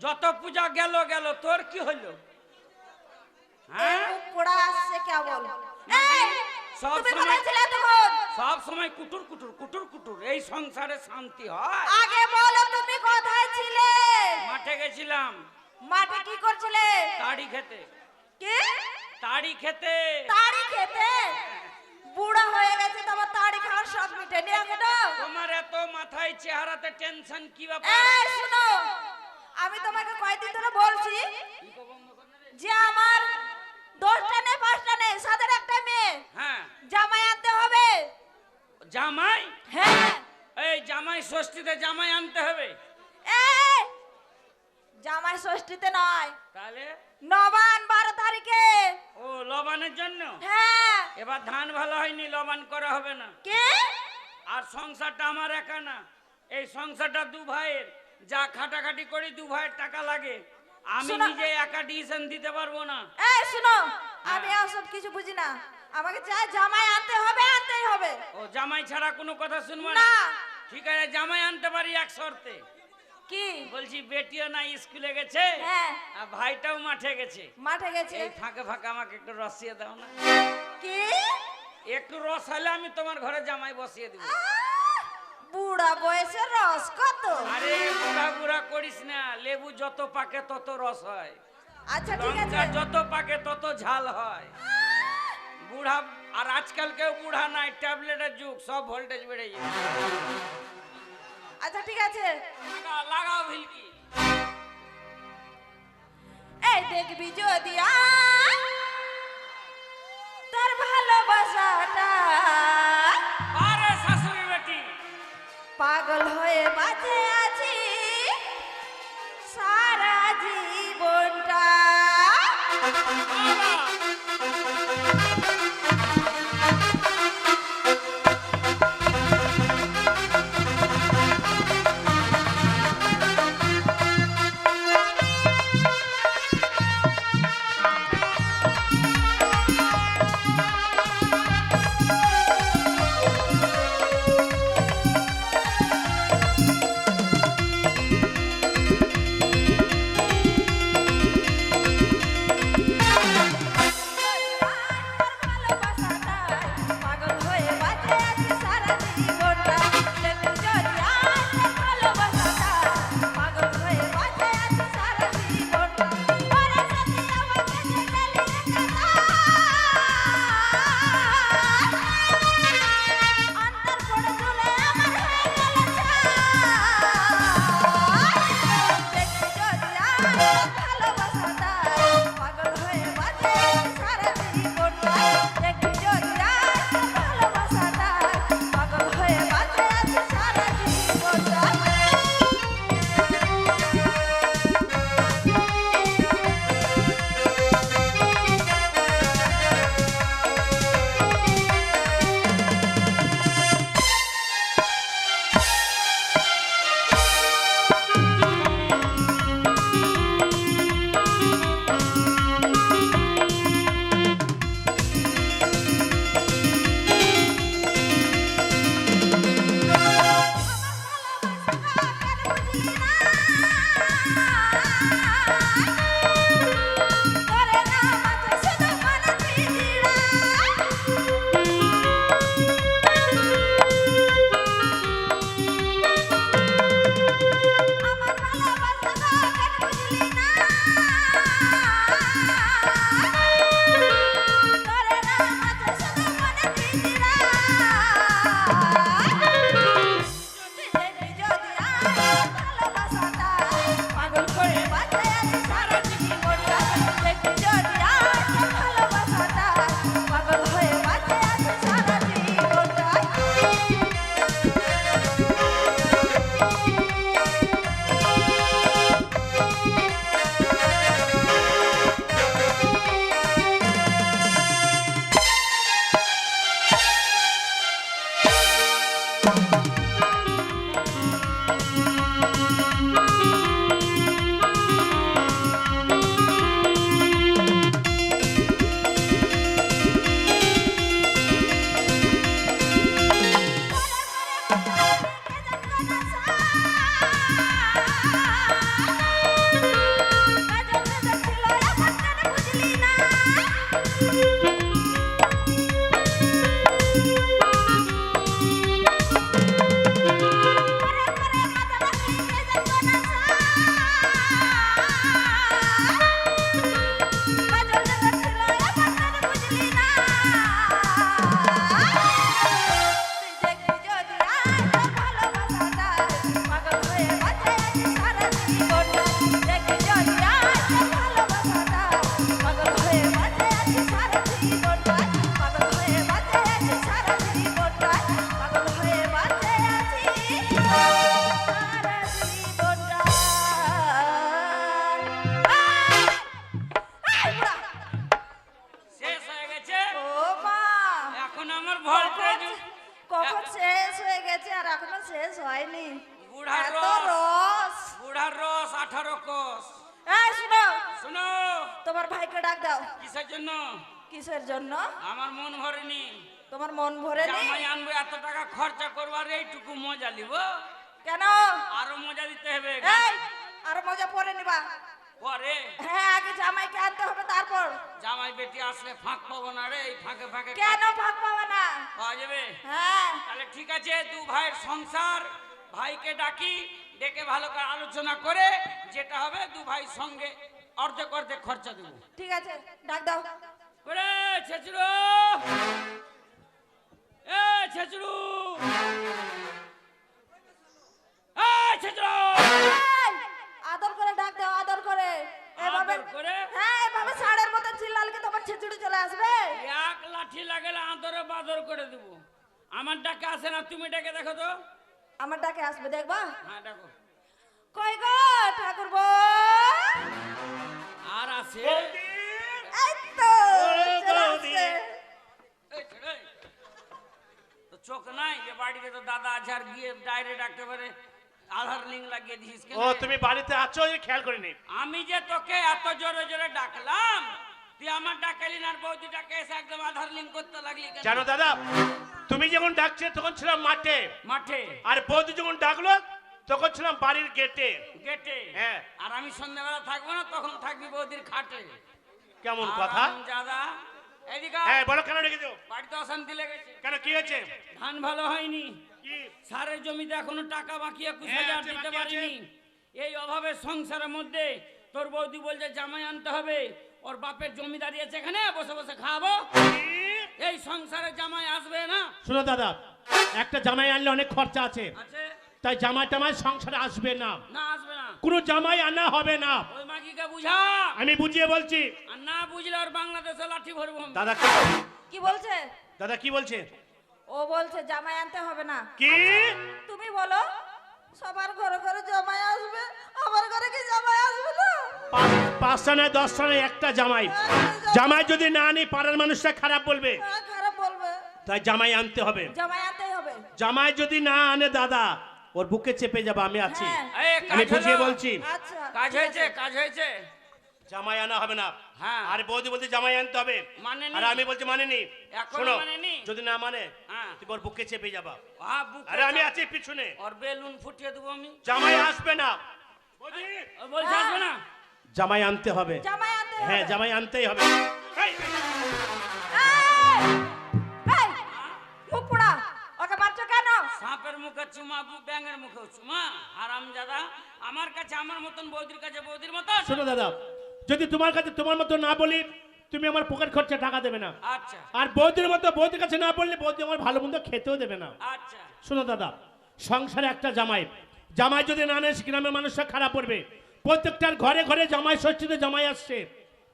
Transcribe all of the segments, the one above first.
যত পূজা গেল গেল, তোর কি হলো? হ্যাঁ, পোড়া আসছে কেবল। সব তুমি সময় কোথায় ছিলে তখন? সব সময় কুটুর কুটুর কুটুর কুটুর, এই সংসারে শান্তি হয়? আগে বলো তুমি কোথায় ছিলে? মাঠে গেছিলাম। মাঠে কি করছিলে? তাড়ি খেতে। কি? তাড়ি খেতে। তাড়ি খেতে? বুড়া হয়ে গেছে, তোমার তাড়ি খাওয়ার শখ মিটেনি এখনো? তোমার এত মাথায় চেহারাতে টেনশন কি ব্যাপার? এই শুনো, আমি তোমাকে কয়দিন ধরে বলছি যে আমার 10টা নেই 5টা নেই, সাদের একটা মেয়ে হ্যাঁ, জামাই আনতে হবে। জামাই? হ্যাঁ। এই জামাই ষষ্ঠীতে জামাই আনতে হবে? এই জামাই ষষ্ঠীতে নয়, তাহলে নবান 12 তারিখে। ও লবানের জন্য? হ্যাঁ। এবার ধান ভালো হয়নি, লবান করা হবে না। কে? আর সংসারটা আমার একা না, এই সংসারটা দু ভাইয়ের। যা খাটাখাটি করি দু ভাইয়ের টাকা লাগে, আমি শোনো। নিজে একা ডিসিশন দিতে পারবো না। এই শুনো, আমি সব কিছু বুঝি না, আমাকে যা জামাই আনতে হবে, আনতেই হবে। ও জামাই ছাড়া কোনো কথা শুনবো না? না। ঠিক আছে, জামাই আনতে পারি এক শর্তে। কি? বলছি বেটিও না স্কুলে গেছে, হ্যাঁ। আর ভাইটাও মাঠে গেছে, মাঠে গেছে। এই ফাঁকে ফাঁকে আমাকে একটু রসিয়ে দাও না। কি? একটু রস হলে আমি তোমার ঘরে জামাই বসিয়ে দিব। বুড়া বয়সের রস কত? আরে বুড়া বুড়া করিস না, লেবু যত পাকে তত রস হয়, আচ্ছা ঠিক আছে। লঙ্কা যত পাকে তত ঝাল হয়। বুড়া আর আজকাল কেউ বুড়া নাই, ট্যাবলেটের যুগ, সব ভোল্টেজ বেড়ে যায়। আচ্ছা ঠিক আছে। লাগাও ভিলকি। এই দেখবি যদি তোর ভালোবাসাটা আরে শাশুড়ি বেটি, পাগল হয়ে বাঁচে আছি সারা জীবনটা। বাবা! আমার ভোল্টেজ কখন শেষ হয়ে গেছে আর এখনো শেষ হয়নি। বুড়ার এত রস রস। বুড়ার রস 18 কোষ। এই শুনো, শুনো, তোমার ভাইকে ডাক দাও। কিসের জন্য? কিসের জন্য? আমার মন ভরেনি। তোমার মন ভরেনি? জামাই আনবো, এত টাকা খরচা করবার এইটুকু মজা লিব? কেন? আরো মজা দিতে হবে। এই আর মজা পরে নিবা। পরে হ্যাঁ, আগে জামাইকে আনতে হবে, তারপর। জামাই বেটি আসলে ফাঁক পাবো না রে, এই ফাঁকে ফাঁকে কেন ভাগ পাবা না? পাওয়া যাবে। হ্যাঁ, তাহলে ঠিক আছে, দু ভাইয়ের সংসার, ভাইকে ডাকি, ডেকে ভালো করে আলোচনা করে যেটা হবে দু ভাই সঙ্গে অর্ধেক অর্ধেক খরচা দেবো। ঠিক আছে, ডাক দাও। ওরে ছেচুড়ো, এ ছেচুড়ু, এ ছেচুড়ো, এই, আদর করে ডাক দাও, আদর করে। এভাবে আদর করে? হ্যাঁ, এভাবে ষাঁড়ের মতো চিল্লালে কি তোমার ছেচুড়ি চলে আসবে? এক লাঠি লাগালে আদরে বাদর করে দেবো। আমার ডাকে আসে না, তুমি ডেকে দেখো তো। আমার ডাকে আসবে, দেখবা? হ্যাঁ ডাকো। কই গো ঠাকুর বউ? আর আসে এই তো চলে আসছে। এই ছেড়ে। তো চোখ নাই যে বাড়িতে তো দাদা আছে, আর গিয়ে ডাইরেক্ট একেবারে আধার লিঙ্ক লাগিয়ে দিস কেন? ও তুমি বাড়িতে আছো, এই খেয়াল করিনি। আমি যে তোকে এত জোরে জোরে ডাকলাম, তুই আমার ডাকালি না, আর বৌদি ডাকে এসে একদম আধার লিঙ্ক করতে লাগলি কেন? জানো দাদা, তুমি যখন ডাকছে তখন ছিলাম মাঠে, মাঠে আর বৌদি যখন ডাকলো তখন ছিলাম বাড়ির গেটে। গেটে? হ্যাঁ। আর আমি সন্ধ্যাবেলা থাকবো না, তখন থাকবি বৌদির খাটে। কেমন কথা? দাদা এদিকে হ্যাঁ বলো, কেন রেখেছো? বাড়িতে অশান্তি লেগেছে। কেন, কি হয়েছে? ধান ভালো হয়নি, কি? সারের জমিতে এখনো টাকা বাকি 21,000 হ্যাঁ, আছে, দিতে বাকি আছে। পারিনি। এই অভাবে সংসারের মধ্যে তোর বৌদি বলছে জামাই আনতে হবে, ওর বাপের জমিদারি আছে, এখানে বসে বসে খাবো। এই সংসারে জামাই আসবে না। শোনো দাদা, একটা জামাই আনলে অনেক খরচা আছে, আছে তাই জামাই টামাই সংসারে আসবে না। না, আসবে না। কোনো জামাই আনা হবে না। ওই মাগিকে বুঝা, আমি বুঝিয়ে বলছি। আর না বুঝলে ওর বাংলাদেশে লাঠি ভরবো আমি। দাদা কি বলছে? দাদা কি বলছে? ও বলছে জামাই আনতে হবে না। কি? তুমি বলো, সবার ঘরে ঘরে জামাই আসবে, আমার ঘরে কি জামাই আসবে না? 5টা নয় 10টা নয়, একটা জামাই। জামাই যদি না আনি পাড়ার মানুষরা খারাপ বলবে, হ্যাঁ, খারাপ বলবে। তাই জামাই আনতে হবে। জামাই আনতেই হবে। জামাই যদি না আনে দাদা, ওর বুকে চেপে যাবে, আমি আছি। হ্যাঁ। এই, আমি কাজ বুঝিয়ে হলো? বলছি। আচ্ছা, কাজ ঠিক হয়েছে, আছে। কাজ হয়েছে। জামাই আনা হবে না। হ্যাঁ। আর বৌদি বলতে জামাই আনতে হবে, মানেনি। আর আমি বলছি মানেনি। এখনো শোনো, মানেনি? যদি না মানে হ্যাঁ। তুমি ওর বুকে চেপে যাবা। বুকে আরে আমি চাপ- আছি পিছনে। ওর বেলুন ফুটিয়ে দেবো আমি। জামাই আসবে না। বৌদি, ও বলছে হ্যাঁ। আসবে না। জামাই আনতে হবে। জামাই আনতে হবে। হ্যাঁ, জামাই আনতেই হবে। এই, এই! এই! মুখ পোড়া, ওকে মারছো কেন? সাপের মুখে চুমা, ব্যাঙের মুখে চুমা। হারামজাদা, আমার কাছে আমার মতন, বৌদির কাছে বৌদির মতন। শোনো দাদা, যদি তোমার কাছে তোমার মতো না বলি, তুমি আমার পকেট খরচা টাকা দেবে না। আচ্ছা আর বৌদির মতো বৌদির কাছে না বললে বৌদি আমার ভালো মন্দ খেতেও দেবে না। আচ্ছা। শোনো দাদা, সংসারে একটা জামাই, জামাই যদি না আনে গ্রামের মানুষরা খারাপ করবে। প্রত্যেকটার ঘরে ঘরে জামাই ষষ্ঠীতে জামাই আসছে,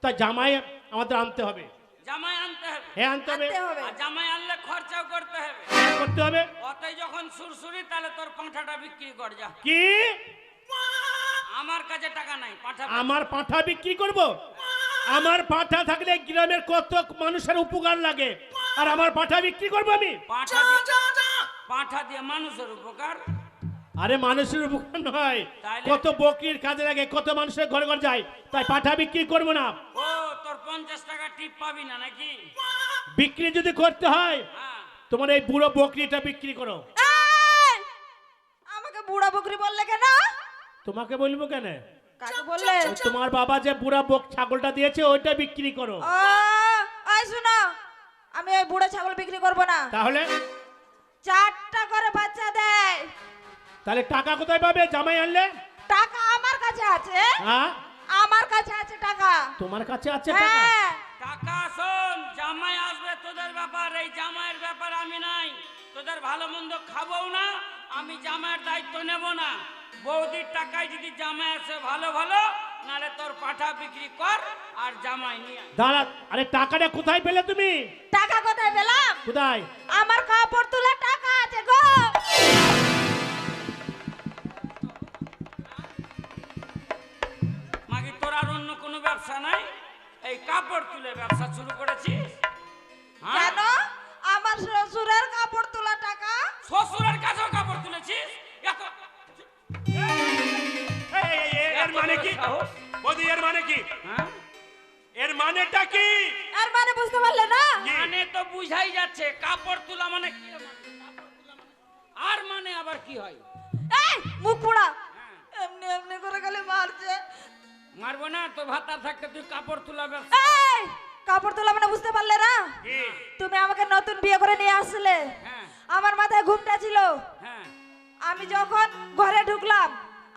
তাই জামাই আমাদের আনতে হবে। জামাই আনতে হবে। হ্যাঁ, আনতে হবে। আনতে হবে। আর জামাই আনলে খরচাও করতে হবে। হ্যাঁ, করতে হবে। অতই যখন সুরসুরি, তাহলে তোর পাঁঠাটা বিক্রি কর যা। কি? আমার কাছে টাকা নাই, পাঁঠা। আমার পাঁঠা বিক্রি করব? আমার পাঁঠা থাকলে গ্রামের কত মানুষের উপকার লাগে, আর আমার পাঁঠা বিক্রি করবো আমি? পাঁঠা দিয়ে মানুষের উপকার। আরে মানুষের উপকার নয়, তাইলে? কত বকরির কাজে লাগে, কত মানুষের ঘরে ঘরে যায়, তাই পাঁঠা বিক্রি করবো না। ও, তোর 50 টাকা টিপ পাবি না নাকি? বিক্রি যদি করতে হয়, হ্যাঁ। তোমার এই বুড়ো বকরিটা বিক্রি করো। এই! আমাকে বুড়া বকরি বললে কেন? তোমাকে বলবো কেন? কাকে বললে? তোমার বাবা যে বুড়া বক ছাগলটা দিয়েছে ওইটা বিক্রি করো। ও, এই শুনো, আমি ওই বুড়ো ছাগল বিক্রি করব না। তাহলে 4টা করে বাচ্চা দেয়। তাহলে টাকা কোথায় পাবে জামাই আনলে? টাকা আমার কাছে আছে। হ্যাঁ, আমার কাছে আছে টাকা। তোমার কাছে আছে টাকা? হ্যাঁ। টাকা শোন, জামাই আসবে তোদের ব্যাপার, এই জামাইয়ের ব্যাপার আমি নাই। তোদের ভালো মন্দ খাবো না, আমি জামাইয়ের দায়িত্ব নেব না। বৌদির টাকায় যদি জামাই আসে ভালো ভালো, নালে তোর পাঠা বিক্রি কর আর জামাই নিয়ে আয়। দাঁড়া, আরে টাকাটা কোথায় পেলে তুমি? টাকা কোথায় পেলাম? কোথায়? আমার কাপড় তোলা টাকা আছে গো। মাগি, তোর আর অন্য কোনো ব্যবসা নাই? এই কাপড় তুলে ব্যবসা শুরু করেছিস? হ্যাঁ? কেন? আমার সাহস বৌদি এর মানে কি? হ্যাঁ এর মানেটা কি? আর মানে বুঝতে পারলে না? কি? মানে তো বুঝাই যাচ্ছে কাপড় তোলা মানে কি কাপড় তোলা মানে? আর মানে আবার কি হয়? এই মুখ পোড়া, হ্যাঁ। এমনি এমনি করে গেলে মারছে। মারবো না তো ভাতা থাকতে তুই কাপড় তোলা এই কাপড় তোলা মানে বুঝতে পারলে না? কি? তুমি আমাকে নতুন বিয়ে করে নিয়ে আসলে, হ্যাঁ আমার মাথায় ঘুমটা ছিল। হ্যাঁ আমি যখন ঘরে ঢুকলাম,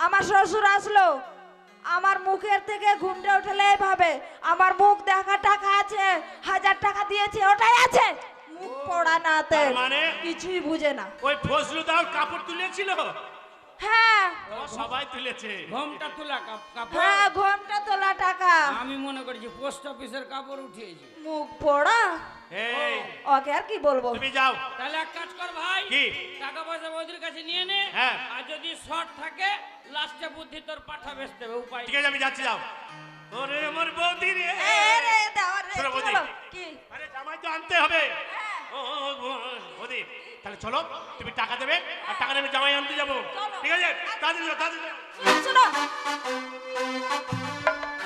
আমার শ্বশুর আসলো, আমার মুখের থেকে ঘুমটা উঠলে এইভাবে, আমার মুখ দেখা টাকা আছে, 1000 টাকা দিয়েছে, ওটাই আছে। মুখ পোড়া নাতে তার মানে? কিছুই বুঝে না। ওই ফজলু দাও কাপড় তুলেছিল? হ্যাঁ ও সবাই তুলেছে। ঘোমটা তোলা কাপড় হ্যাঁ, ঘুমটা তোলা টাকা। আমি মনে করেছি পোস্ট অফিসের কাপড় উঠিয়েছি। মুখ পোড়া, এই ওকে আর কি বলবো। তুমি যাও। তাহলে এক কাজ কর ভাই, কি? টাকা পয়সা বৌদির কাছে নিয়ে নে। হ্যাঁ। আর যদি শর্ট থাকে লাস্টে বুদ্ধি তোর পাঠা বেচতে হবে, উপায় ঠিক আছে আমি যাচ্ছি, যাও। ওরে আমার বৌদি রে। রে দাও রে, শোনো বৌদি। চলো। কি? আরে জামাই তো আনতে হবে। ও বৌদি তাহলে চলো, তুমি টাকা দেবে আর টাকা দেবে জামাই আনতে যাবো। চলো। ঠিক আছে তাড়াতাড়ি যাও, তাড়াতাড়ি যাও। শোনো